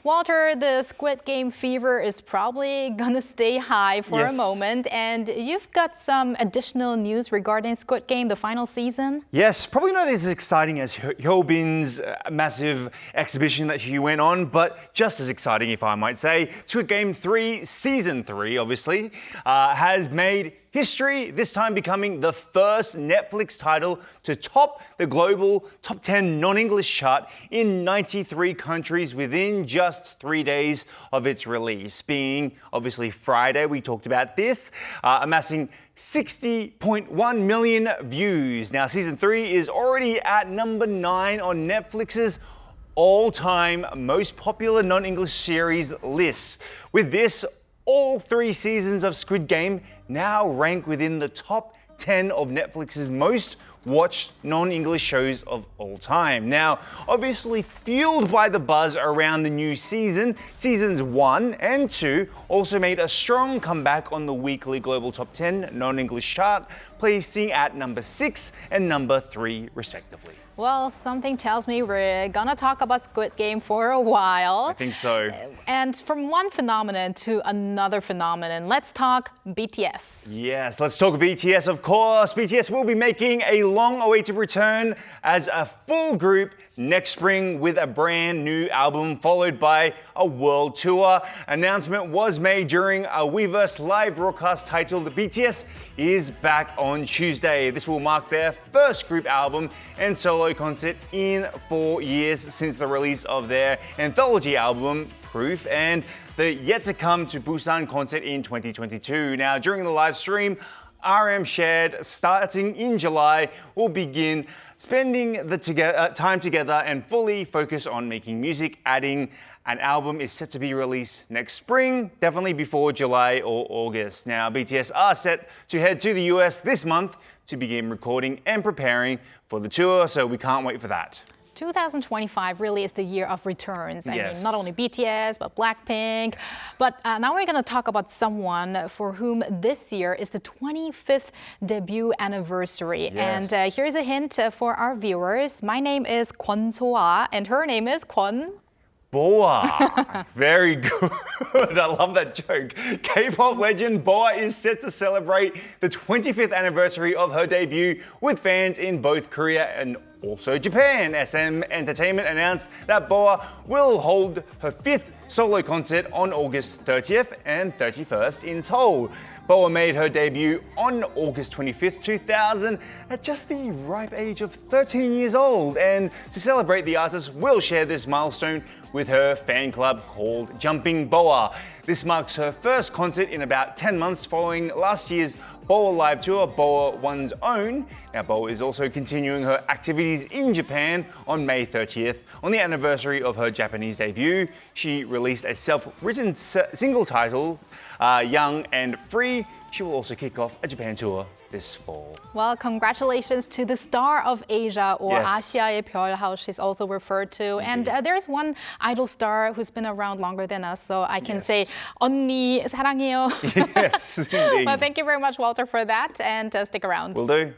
Walter, the Squid Game fever is probably gonna stay high for a moment, and you've got some additional news regarding Squid Game, the final season. Yes, probably not as exciting as Hyobin's massive exhibition that she went on, but just as exciting, if I might say. Squid Game 3, Season 3, obviously, has made history, this time becoming the first Netflix title to top the global top 10 non-English chart in 93 countries within just 3 days of its release. Being obviously Friday, we talked about this, amassing 60.1 million views. Now, Season 3 is already at number 9 on Netflix's all-time most popular non-English series list. With this, all 3 seasons of Squid Game now rank within the top 10 of Netflix's most watched non-English shows of all time. Now, obviously fueled by the buzz around the new season, Seasons 1 and 2 also made a strong comeback on the weekly global top 10 non-English chart, placing at number 6 and number 3 respectively. Well, something tells me we're gonna talk about Squid Game for a while. I think so. And from one phenomenon to another phenomenon, let's talk BTS. Yes, let's talk BTS, of course. BTS will be making a long-awaited return as a full group next spring with a brand new album followed by a world tour. Announcement was made during a Weverse live broadcast titled BTS is back on Tuesday. This will mark their first group album and solo concert in 4 years since the release of their anthology album Proof and the yet to come to Busan concert in 2022. Now, during the live stream, RM shared starting in July will begin spending the time together and fully focus on making music, adding an album is set to be released next spring, definitely before July or August. Now, BTS are set to head to the US this month to begin recording and preparing for the tour, so we can't wait for that. 2025 really is the year of returns. I mean, not only BTS, but Blackpink. But now we're going to talk about someone for whom this year is the 25th debut anniversary. And here's a hint for our viewers. My name is Kwon So-ah, and her name is Kwon Boa. Very good. I love that joke. K-pop legend Boa is set to celebrate the 25th anniversary of her debut with fans in both Korea and also Japan. SM Entertainment announced that Boa will hold her 5th solo concert on August 30th and 31st in Seoul. Boa made her debut on August 25th, 2000 at just the ripe age of 13 years old. And to celebrate, the artist will share this milestone with her fan club called Jumping Boa. This marks her first concert in about 10 months following last year's Boa Live Tour, Boa One's Own. Now, Boa is also continuing her activities in Japan on May 30th. On the anniversary of her Japanese debut, she released a self-written single titled Young and Free. She will also kick off a Japan tour this fall. Well, congratulations to the star of Asia, or 아시아의 별, how she's also referred to. And there's one idol star who's been around longer than us, so I can say 언니 사랑해요. Yes, indeed. Well, thank you very much, Walter, for that, and stick around. Will do.